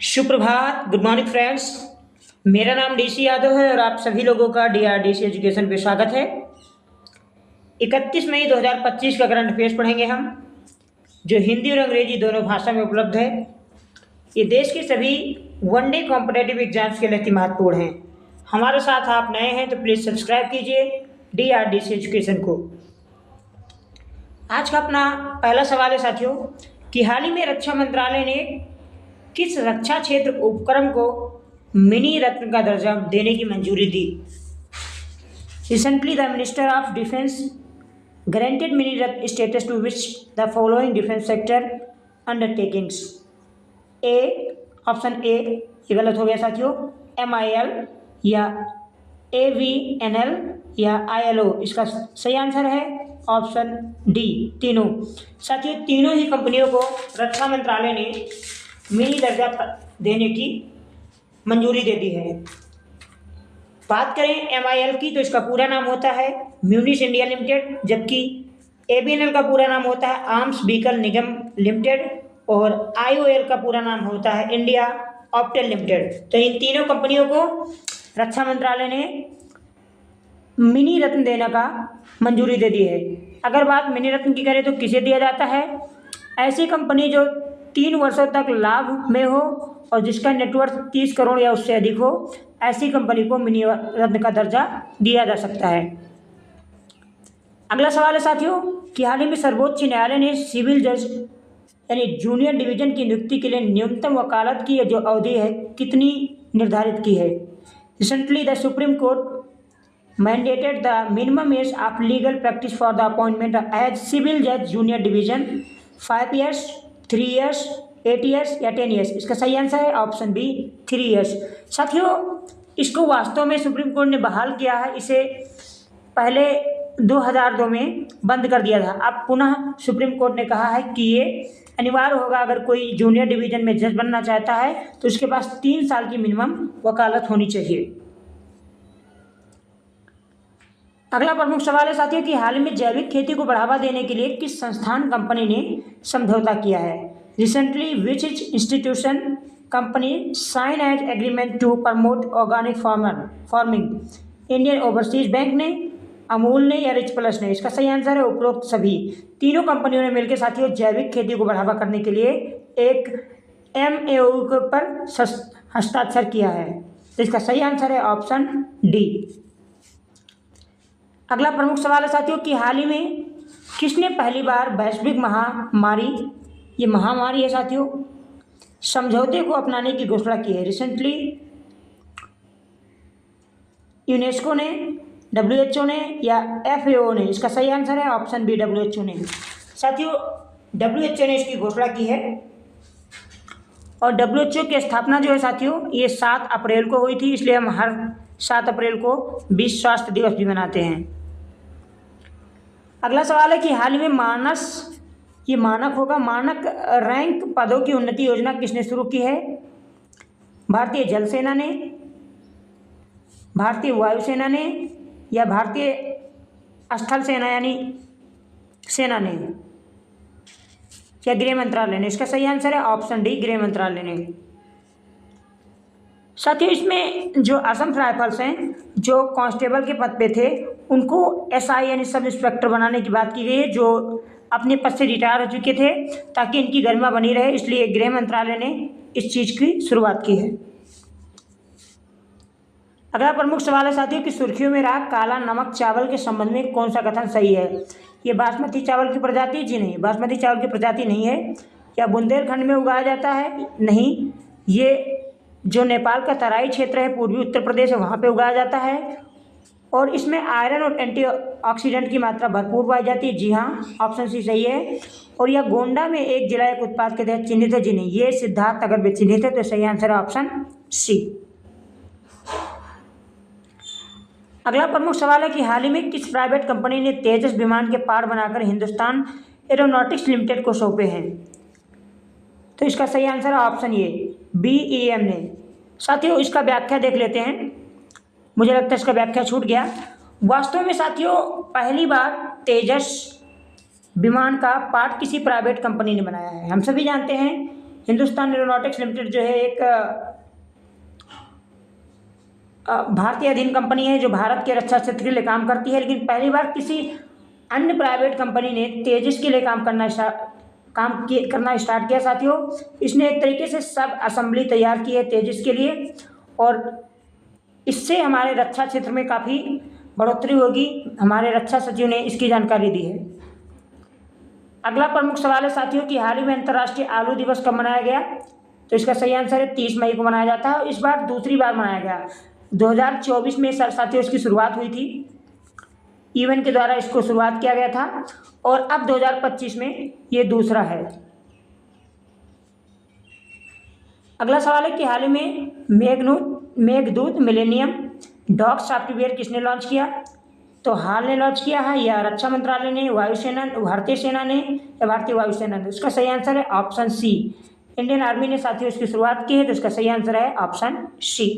सुप्रभात, good morning friends. मेरा नाम डीसी यादव है और आप सभी लोगों का डीआरडीसी एजुकेशन पे स्वागत है। 31 मई 2025 का करंट अफेयर्स पढ़ेंगे हम, जो हिंदी और अंग्रेजी दोनों भाषा में उपलब्ध है। ये देश के सभी वनडे कॉम्पिटेटिव एग्जाम्स के लिए अति महत्वपूर्ण हैं। हमारे साथ आप नए हैं तो प्लीज़ सब्सक्राइब कीजिए डीआरडीसी एजुकेशन को। आज का अपना पहला सवाल है साथियों कि हाल ही में रक्षा मंत्रालय ने किस रक्षा क्षेत्र उपक्रम को मिनी रत्न का दर्जा देने की मंजूरी दी। Recently the minister of defence granted mini Ratna status to which the following defence sector undertakings. Option A, ये गलत हो गया साथियों, MIL या AVNL या ILO। इसका सही आंसर है ऑप्शन डी, तीनों। साथियों, तीनों ही कंपनियों को रक्षा मंत्रालय ने मिनी दर्जा देने की मंजूरी दे दी है। बात करें MIL की तो इसका पूरा नाम होता है म्यूनिस इंडिया लिमिटेड, जबकि AVNL का पूरा नाम होता है आर्म्स व्हीकल निगम लिमिटेड और IOL का पूरा नाम होता है इंडिया ऑप्टेल लिमिटेड। तो इन तीनों कंपनियों को रक्षा मंत्रालय ने मिनी रत्न देने का मंजूरी दे दी है। अगर बात मिनी रत्न की करें तो किसे दिया जाता है? ऐसी कंपनी जो 3 वर्षों तक लाभ में हो और जिसका नेटवर्थ 30 करोड़ या उससे अधिक हो, ऐसी कंपनी को मिनी रत्न का दर्जा दिया जा सकता है। अगला सवाल है साथियों कि हाल ही में सर्वोच्च न्यायालय ने सिविल जज यानी जूनियर डिवीजन की नियुक्ति के लिए न्यूनतम वकालत की जो अवधि है कितनी निर्धारित की है। Recently the supreme court mandated the minimum age of legal practice for the appointment as civil judge junior division 5 years, 3 years, 8 years या 10 years। इसका सही आंसर है ऑप्शन बी, 3 years। साथियों, इसको वास्तव में सुप्रीम कोर्ट ने बहाल किया है। इसे पहले 2002 में बंद कर दिया था। अब पुनः सुप्रीम कोर्ट ने कहा है कि ये अनिवार्य होगा। अगर कोई जूनियर डिवीजन में जज बनना चाहता है तो उसके पास 3 साल की मिनिमम वकालत होनी चाहिए। अगला प्रमुख सवाल है साथियों कि हाल ही में जैविक खेती को बढ़ावा देने के लिए किस संस्थान कंपनी ने समझौता किया है। Recently which institution company sign as agreement to promote organic farming. Indian Overseas Bank ने, अमूल ने या रिच प्लस ने। इसका सही आंसर है उपरोक्त सभी। तीनों कंपनियों ने मिलकर साथियों जैविक खेती को बढ़ावा करने के लिए एक MOU पर हस्ताक्षर किया है। तो इसका सही आंसर है ऑप्शन डी। अगला प्रमुख सवाल है साथियों कि हाल ही में किसने पहली बार वैश्विक महामारी, ये महामारी है साथियों, समझौते को अपनाने की घोषणा की है। रिसेंटली यूनेस्को ने, WHO ने या FAO ने। इसका सही आंसर है ऑप्शन बी, WHO ने। साथियों, WHO ने इसकी घोषणा की है और WHO की स्थापना जो है साथियों ये 7 अप्रैल को हुई थी, इसलिए हम हर 7 अप्रैल को विश्व स्वास्थ्य दिवस भी मनाते हैं। अगला सवाल है कि हाल ही में मानक रैंक पदों की उन्नति योजना किसने शुरू की है। भारतीय जल सेना ने, भारतीय वायुसेना ने या भारतीय स्थल सेना यानी सेना ने या गृह मंत्रालय ने। इसका सही आंसर है ऑप्शन डी, गृह मंत्रालय ने। साथियों, इसमें जो असम राइफल्स हैं जो कांस्टेबल के पद पे थे उनको SI यानी सब इंस्पेक्टर बनाने की बात की गई है, जो अपने पद से रिटायर हो चुके थे, ताकि इनकी गरिमा बनी रहे। इसलिए गृह मंत्रालय ने इस चीज़ की शुरुआत की है। अगला प्रमुख सवाल है साथियों कि सुर्खियों में रहा काला नमक चावल के संबंध में कौन सा कथन सही है। ये बासमती चावल की प्रजाति? जी नहीं, बासमती चावल की प्रजाति नहीं है। क्या बुंदेलखंड में उगाया जाता है? नहीं, ये जो नेपाल का तराई क्षेत्र है, पूर्वी उत्तर प्रदेश है, वहाँ पे उगाया जाता है और इसमें आयरन और एंटीऑक्सीडेंट की मात्रा भरपूर पाई जाती है। जी हाँ, ऑप्शन सी सही है। और यह गोंडा में एक जिला एक उत्पाद के तहत चिन्हित है? जी नहीं, ये सिद्धार्थनगर में चिन्हित है। तो सही आंसर है ऑप्शन सी। अगला प्रमुख सवाल है कि हाल ही में किस प्राइवेट कंपनी ने तेजस विमान के पार्ट बनाकर हिंदुस्तान एरोनॉटिक्स लिमिटेड को सौंपे हैं। तो इसका सही आंसर है ऑप्शन ए, BEM ने। साथियों, इसका व्याख्या देख लेते हैं। मुझे लगता है इसका व्याख्या छूट गया। वास्तव में साथियों पहली बार तेजस विमान का पार्ट किसी प्राइवेट कंपनी ने बनाया है। हम सभी जानते हैं हिंदुस्तान एरोनॉटिक्स लिमिटेड जो है एक भारतीय अधीन कंपनी है जो भारत के रक्षा क्षेत्र के लिए काम करती है, लेकिन पहली बार किसी अन्य प्राइवेट कंपनी ने तेजस के लिए करना स्टार्ट किया साथियों। इसने एक तरीके से सब असेंबली तैयार की है तेजस के लिए, और इससे हमारे रक्षा क्षेत्र में काफ़ी बढ़ोतरी होगी। हमारे रक्षा सचिव ने इसकी जानकारी दी है। अगला प्रमुख सवाल है साथियों कि हाल ही में अंतर्राष्ट्रीय आलू दिवस कब मनाया गया? तो इसका सही आंसर है 30 मई को मनाया जाता है, और इस बार दूसरी बार मनाया गया। 2024 में साथियों इसकी शुरुआत हुई थी, ईवन के द्वारा इसको शुरुआत किया गया था, और अब 2025 में ये दूसरा है। अगला सवाल है कि हाल ही में मेघदूत मिलेनियम डॉग सॉफ्टवेयर किसने लॉन्च किया? तो हाल ने लॉन्च किया है, या रक्षा मंत्रालय ने, वायुसेना, भारतीय सेना ने, या भारतीय वायुसेना ने? इसका सही आंसर है ऑप्शन सी, इंडियन आर्मी ने साथियों इसकी शुरुआत की है, तो इसका सही आंसर है ऑप्शन सी।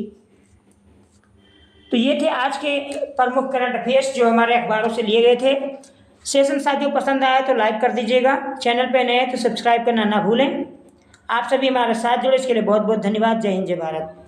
तो ये थे आज के प्रमुख करंट अफेयर्स जो हमारे अखबारों से लिए गए थे। सेशन साथियों पसंद आया तो लाइक कर दीजिएगा, चैनल पे नए हैं तो सब्सक्राइब करना ना भूलें। आप सभी हमारे साथ जुड़े इसके लिए बहुत बहुत धन्यवाद। जय हिंद, जय भारत।